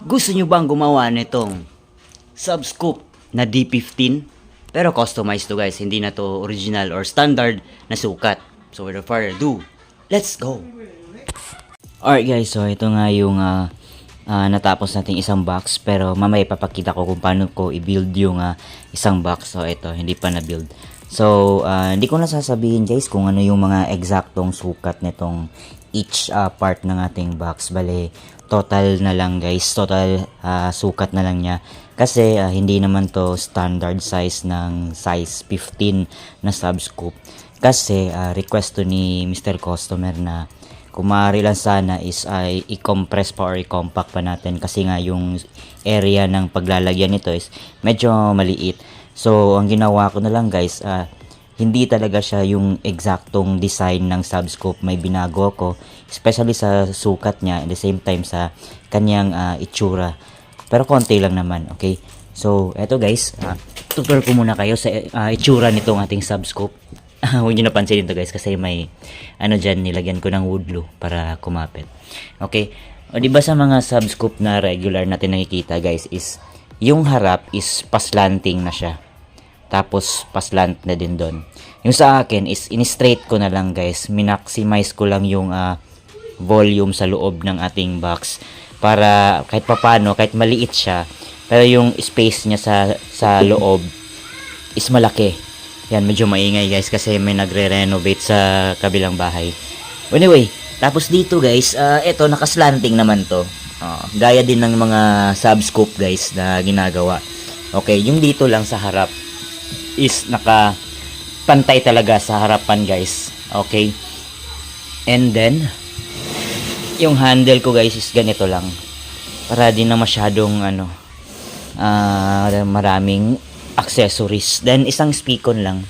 Gusto nyo bang gumawa nitong subscoop na D15? Pero customized to guys, hindi na to original or standard na sukat. So without further ado, let's go! Alright guys, so ito nga yung natapos nating isang box. Pero mamaya papakita ko kung paano ko i-build yung isang box. So ito, hindi pa na-build. So hindi ko na sasabihin guys kung ano yung mga eksaktong sukat nitong each part ng ating box. Bale, total na lang guys, total sukat na lang niya. Kasi hindi naman to standard size ng size 15 na subscoop. Kasi request to ni Mr. Customer na kung maaari lang sana is ay i-compress pa or i-compact pa natin kasi nga yung area ng paglalagyan nito is medyo maliit. So ang ginawa ko na lang guys, hindi talaga siya yung eksaktong design ng subscope, may binago ko especially sa sukat niya, at the same time sa kanyang itsura, pero konti lang naman. Okay, so eto guys, tutor ko muna kayo sa itsura nitong ating subscope. Huwag nyo napansin ito guys kasi may ano dyan, nilagyan ko ng wood glue para kumapit. Okay, o diba sa mga subscope na regular natin nakikita guys is yung harap is paslanting na siya, tapos paslant na din doon. Yung sa akin is in-straight ko na lang guys, minaximize ko lang yung volume sa loob ng ating box para kahit papano, kahit maliit siya, pero yung space niya sa loob is malaki. Yan, medyo maingay guys kasi may nagre-renovate sa kabilang bahay. Anyway, tapos dito guys, eto nakaslanting naman to. Gaya din ng mga subscope guys na ginagawa. Okay, yung dito lang sa harap is nakapantay talaga sa harapan guys. Okay. And then yung handle ko guys is ganito lang. Para din na masyadong maraming accessories. Then isang speakon lang.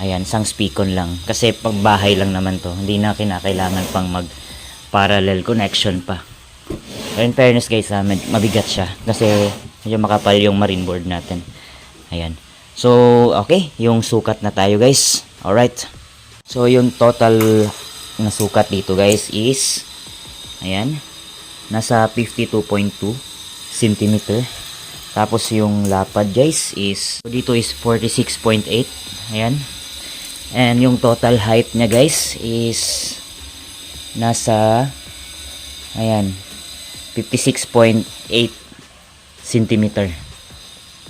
Ayan, isang speakon lang. Kasi pag bahay lang naman to. Hindi na kinakailangan pang mag parallel connection pa. So in fairness guys, mabigat siya. Kasi medyo makapal yung marine board natin. Ayan. So okay, yung sukat na tayo guys. Alright. So yung total na sukat dito guys is ayan, nasa 52.2 cm. Tapos yung lapad guys is dito is 46.8. Ayan. And yung total height niya guys is nasa ayan 56.8 cm.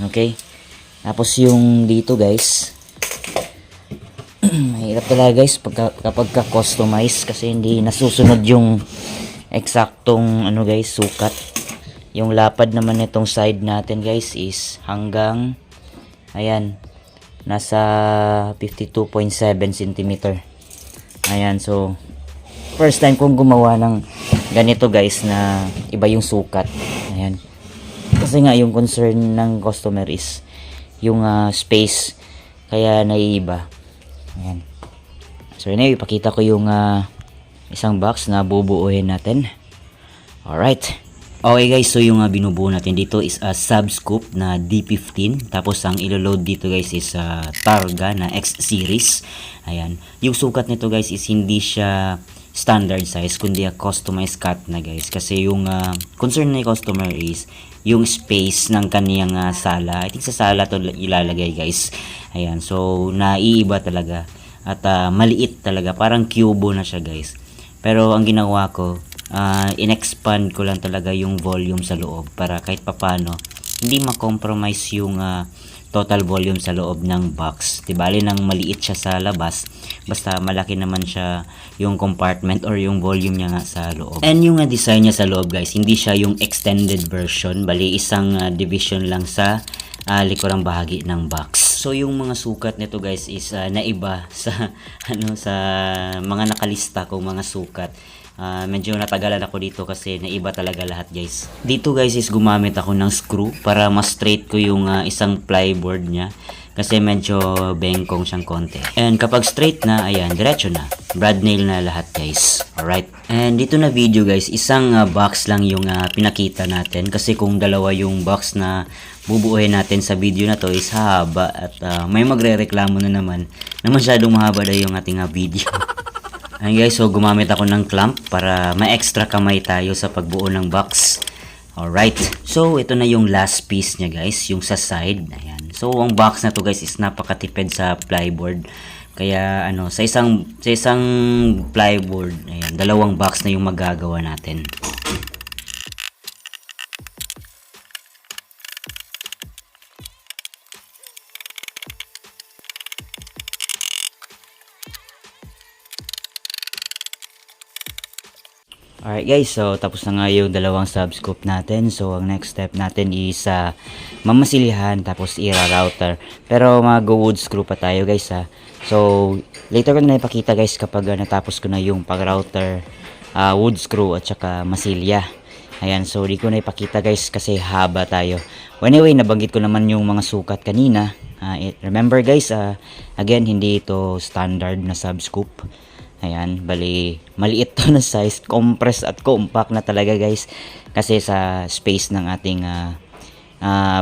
Okay. Tapos yung dito guys mahirap talaga guys kapag ka-customize kasi hindi nasusunod yung eksaktong guys sukat. Yung lapad naman nitong side natin guys is hanggang ayan nasa 52.7 cm. Ayan, so first time kong gumawa ng ganito guys na iba yung sukat. Ayan. Kasi nga yung concern ng customer is yung space, kaya naiiba. Ayan. So anyway, ipakita ko yung isang box na bubuuhin natin. Alright. Okay guys, so yung binubuo natin dito is a subscoop na D15. Tapos ang ilo-load dito guys is Targa na X series. Ayan. Yung sukat nito guys is hindi siya standard size kundi a customized cut na guys. Kasi yung concern ng customer is yung space ng kaniyang sala. I think sa sala to ilalagay guys. Ayan. So naiiba talaga. At maliit talaga. Parang cubo na siya guys. Pero ang ginawa ko, in-expand ko lang talaga yung volume sa loob para kahit papano hindi ma-compromise yung total volume sa loob ng box. Bali nang maliit siya sa labas, basta malaki naman siya yung compartment or yung volume niya nga sa loob. And yung design niya sa loob guys, hindi siya yung extended version, bali isang division lang sa likurang bahagi ng box. So yung mga sukat nito guys is naiba sa sa mga nakalista kong mga sukat. Medyo natagalan ako dito kasi naiba talaga lahat guys. Dito guys is gumamit ako ng screw para mas straight ko yung isang plyboard niya. Kasi medyo bengkong siyang konti. And kapag straight na, ayan, diretso na. Brad nail na lahat guys. Alright. And dito na video guys, isang box lang yung pinakita natin. Kasi kung dalawa yung box na bubuuhin natin sa video na to is haba. At may magre-reklamo na naman na masyadong mahaba na yung ating video. Ayan guys, so gumamit ako ng clamp para ma-extra kamay tayo sa pagbuo ng box. Alright, so ito na yung last piece niya guys, yung sa side. Ayan. So ang box na to guys is napakatipid sa plyboard. Kaya ano, sa isang plyboard, ayan, 2 box na yung magagawa natin. Alright guys, so tapos na nga yung 2 subscoop natin. So ang next step natin is mamasilihan tapos ira-router. Pero mag-wood screw pa tayo guys ha. So later ko na ipakita guys kapag natapos ko na yung pag-router, wood screw at saka masilya. Ayan, so di ko na ipakita guys kasi haba tayo. Anyway, nabanggit ko naman yung mga sukat kanina. Remember guys, again, hindi ito standard na subscoop. Ayan, bali maliit to na size, compress at compact na talaga guys. Kasi sa space ng ating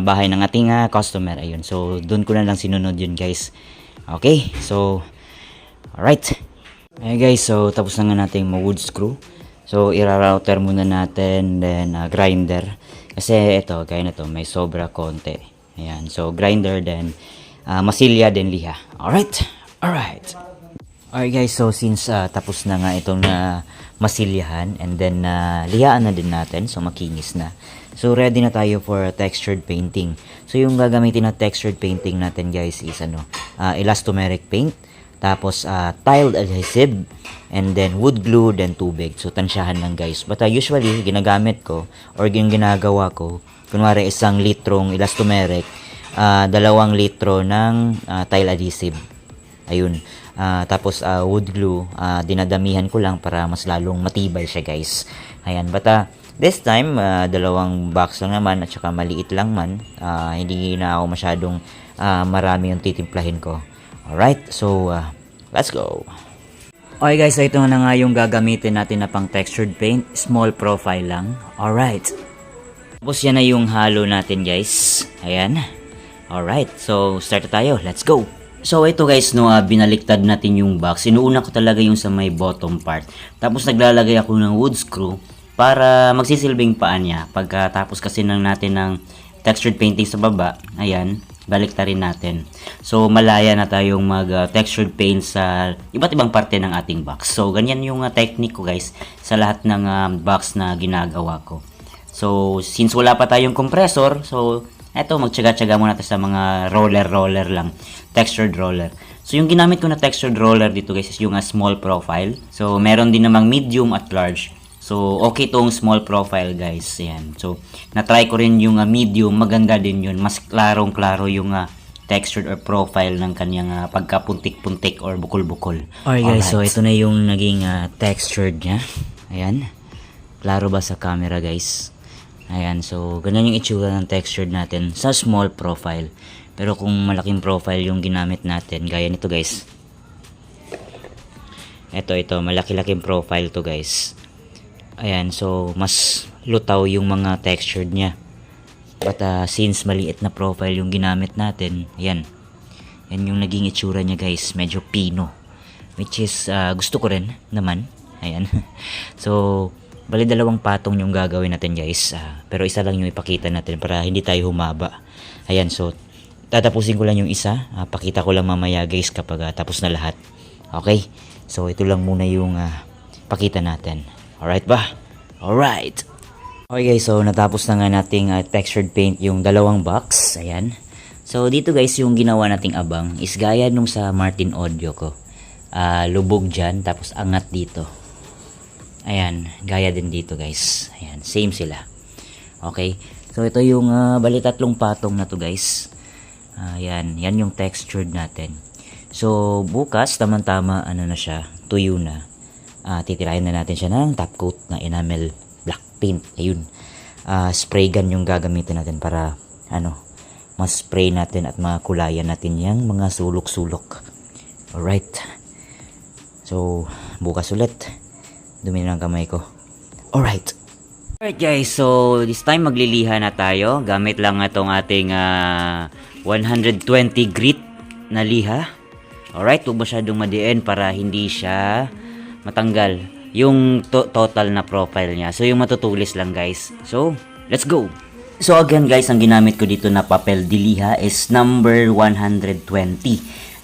bahay ng ating customer. Ayun, so doon ko na lang sinunod yun guys. Okay, so alright. Ayan guys, so tapos na nga natin wood screw. So ira-router muna natin, then grinder. Kasi ito, kaya na to, may sobra konti. Ayan, so grinder, then masilya, then liha. Alright, alright. Alright guys, so since tapos na nga itong masilyahan and then liyaan na din natin, so makinis na. So ready na tayo for textured painting. So yung gagamitin na textured painting natin guys is elastomeric paint, tapos tiled adhesive, and then wood glue, then tubig. So tansyahan lang guys. But usually ginagamit ko or yung ginagawa ko, kunwari 1 litrong elastomeric, 2 litro ng tile adhesive. Ayun. Tapos wood glue, dinadamihan ko lang para mas lalong matibay siya guys. Ayan, but this time 2 box lang naman at saka maliit lang man. Hindi na ako masyadong marami yung titimplahin ko. Alright, so let's go. Okay guys, so ito na nga yung gagamitin natin na pang textured paint. Small profile lang. Alright. Tapos yan na yung halo natin guys. Ayan. Alright, so start na tayo. Let's go. So ito guys, no, binaliktad natin yung box. Inuuna ko talaga yung sa may bottom part. Tapos naglalagay ako ng wood screw para magsisilbing paan niya. Pagkatapos kasi natin ng textured painting sa baba, ayan, baliktarin natin. So malaya na tayong mag textured paint sa iba't ibang parte ng ating box. So ganyan yung technique ko guys sa lahat ng box na ginagawa ko. So since wala pa tayong compressor, so eto, magtyaga-tyaga muna tayo sa mga roller lang. Textured roller. So, yung ginamit ko na textured roller dito guys is yung small profile. So, meron din namang medium at large. So, okay tong small profile guys. Ayan. So, na-try ko rin yung medium. Maganda din yun. Mas klarong-klaro yung textured or profile ng kanyang pagkapuntik-puntik or bukol-bukol. Okay guys, so ito na yung naging textured niya. Ayan. Klaro ba sa camera guys? Ayan, so ganyan yung itsura ng textured natin sa small profile. Pero kung malaking profile yung ginamit natin, gaya nito guys. Ito, malaki-laking profile to guys. Ayan, so mas lutaw yung mga textured niya. But since maliit na profile yung ginamit natin, ayan. Yan yung naging itsura niya guys, medyo pino. Which is gusto ko rin naman. Ayan. So bali 2 patong yung gagawin natin guys, pero isa lang yung ipakita natin para hindi tayo humaba. Ayan, so tatapusin ko lang yung isa, pakita ko lang mamaya guys kapag tapos na lahat. Okay, so ito lang muna yung pakita natin. Alright ba? Alright. Okay guys, so natapos na nga nating textured paint yung 2 box. Ayan. So dito guys, yung ginawa nating abang is gaya nung sa Martin Audio ko. Lubog dyan, tapos angat dito. Ayan, gaya din dito guys. Ayan, same sila. Okay, so ito yung bali 3 patong na to guys. Ayan, yan yung textured natin. So bukas, tamang-tama ano na siya, tuyo na. Titirahin na natin siya ng top coat na enamel black paint. Ayun, spray gun yung gagamitin natin para mas spray natin at makulayan natin yung mga sulok-sulok. Alright, so bukas ulit. Dumi na ng kamay ko. Alright. Alright guys, so this time magliliha na tayo. Gamit lang itong ating 120 grit na liha. Alright, huwag masyadong madiin para hindi siya matanggal yung total na profile niya. So yung matutulis lang guys. So, Let's go! So again guys, ang ginamit ko dito na papel diliha is number 120.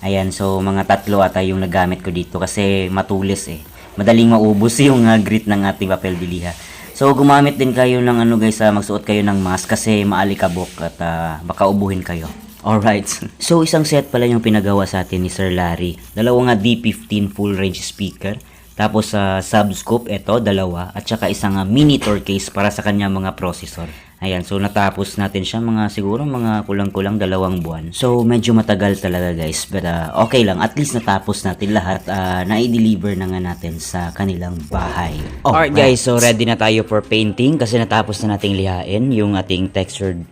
Ayan, so mga tatlo ata yung nagamit ko dito kasi matulis eh. Madaling maubos yung grit ng ating papel diliha. So gumamit din kayo ng ano guys, magsuot kayo ng mask kasi maalikabok at baka ubuhin kayo. Alright. So isang set pala yung pinagawa sa atin ni Sir Larry. Dalawang D15 full range speaker. Tapos subscope, ito, dalawa. At saka isang monitor case para sa kanya mga processor. Ayan, so natapos natin siya siguro mga kulang-kulang 2 buwan. So medyo matagal talaga guys. But okay lang, at least natapos natin lahat. Na-deliver na nga natin sa kanilang bahay. Alright guys, so ready na tayo for painting. Kasi natapos na nating lihain yung ating textured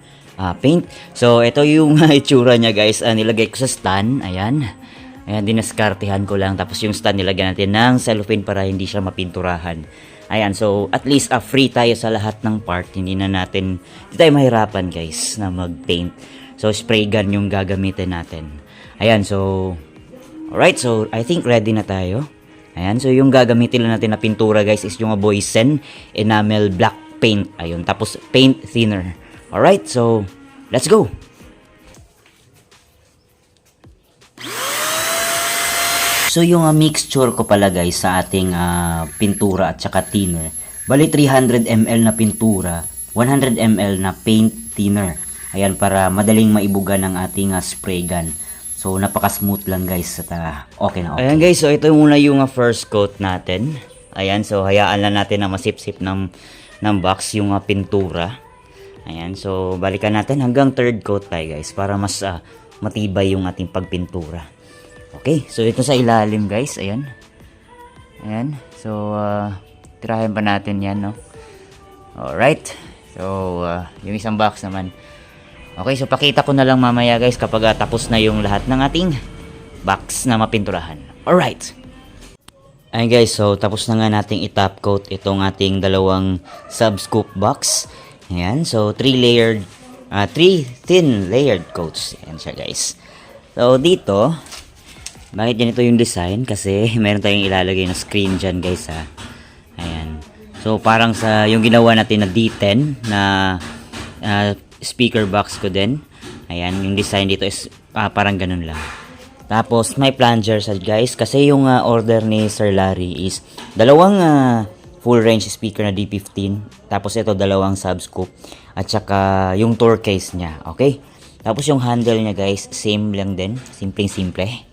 paint. So ito yung itsura niya guys. Nilagay ko sa stand. Ayan. Ayan, dinaskartehan ko lang. Tapos yung stand nilagyan natin ng cellophane para hindi siya mapinturahan. Ayan, so at least free tayo sa lahat ng part. Hindi tayo mahirapan guys na mag-paint. So spray gun yung gagamitin natin. Ayan, so alright, so I think ready na tayo. Ayan, so yung gagamitin lang natin na pintura guys is yung Boysen enamel black paint. Ayun, tapos paint thinner. Alright, so let's go! So yung mixture ko pala guys sa ating pintura at saka thinner. Bali 300 ml na pintura, 100 ml na paint thinner. Ayan, para madaling maibuga ng ating spray gun. So napaka-smooth lang guys at okay na okay. Ayan guys, so ito muna yung first coat natin. Ayan, so hayaan lang natin na masip-sip ng box yung pintura. Ayan, so balikan natin hanggang third coat tayo guys para mas matibay yung ating pagpintura. Okay, so ito sa ilalim guys, ayan. Ayan, so tirahin pa natin yan, no? Alright, so yung isang box naman. Okay, so pakita ko na lang mamaya guys kapag tapos na yung lahat ng ating box na mapinturahan. Alright. Ayan guys, so tapos na nga nating i-top coat itong ating dalawang sub-scoop box. Ayan, so 3 thin layered coats. Ayan siya guys. So dito, bakit ganito yung design? Kasi meron tayong ilalagay na screen dyan guys ha. Ayan. So parang sa yung ginawa natin na D10 na speaker box ko din. Ayan, yung design dito is parang ganun lang. Tapos may plunger sa guys kasi yung order ni Sir Larry is dalawang full range speaker na D15. Tapos ito dalawang subscope at saka yung tour case niya. Okay? Tapos yung handle niya guys, same lang din. Simpleng-simple.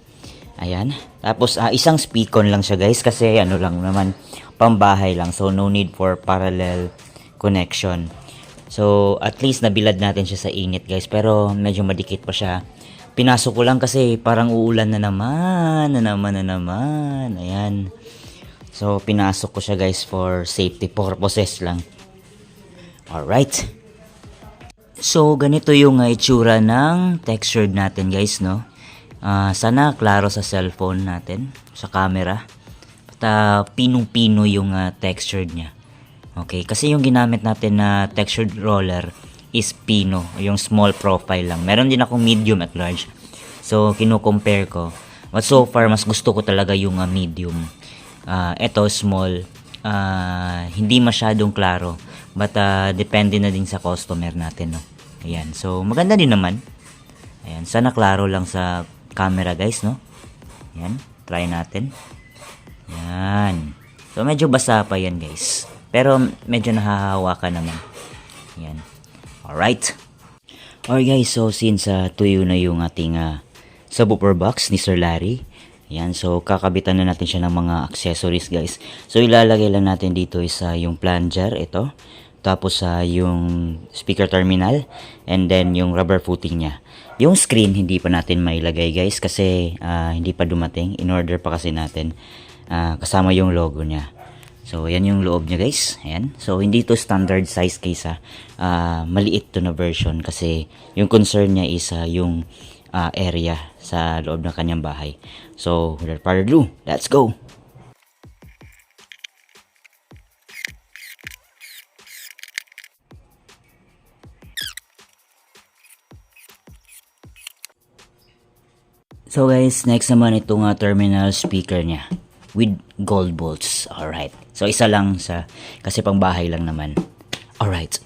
Ayan. Tapos isang speakon lang siya guys kasi ano lang naman, pambahay lang. So no need for parallel connection. So at least nabilad natin siya sa init guys, pero medyo madikit pa siya. Pinasok ko lang kasi parang uulan na naman. Ayan. So pinasok ko siya guys for safety purposes lang. Alright. So ganito yung itsura ng textured natin guys, no? Sana klaro sa cellphone natin, sa camera. At pinong-pino yung textured niya. Okay, kasi yung ginamit natin na textured roller is pino, yung small profile lang. Meron din akong medium at large. So kino-compare ko. But so far mas gusto ko talaga yung medium. Ito small, hindi masyadong klaro. But depende na din sa customer natin, no. Ayan, so maganda din naman. Ayan, sana klaro lang sa camera guys, no? Yan, try natin. Yan. So medyo basa pa yan guys. Pero medyo nahahawakan naman. Yan. Alright. Alright guys, so since tuyo na yung ating subwoofer box ni Sir Larry. Yan, so kakabitan na natin siya ng mga accessories guys. So ilalagay lang natin dito is yung plunger, ito. Tapos yung speaker terminal. And then yung rubber footing niya. Yung screen hindi pa natin mailagay guys kasi hindi pa dumating. In order pa kasi natin kasama yung logo niya. So yan yung loob niya guys. Ayan. So hindi to standard size case maliit to na version kasi yung concern niya is yung area sa loob ng kanyang bahay. So without further ado, let's go! So guys, next naman itong terminal speaker niya with gold bolts. Alright. So isa lang kasi pang bahay lang naman. Alright.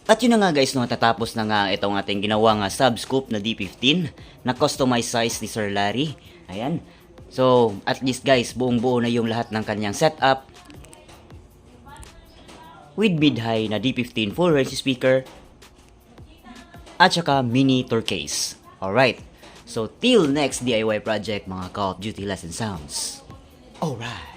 At yun na nga guys, no, tatapos na nga itong ating ginawa nga subscoop na D15 na customized size ni Sir Larry. Ayan. So, at least guys, buong buo na yung lahat ng kanyang setup with mid-high na D15 full range speaker at saka mini tour case. Alright. So, till next DIY project mga Call of Duty Lesson Sounds. Alright.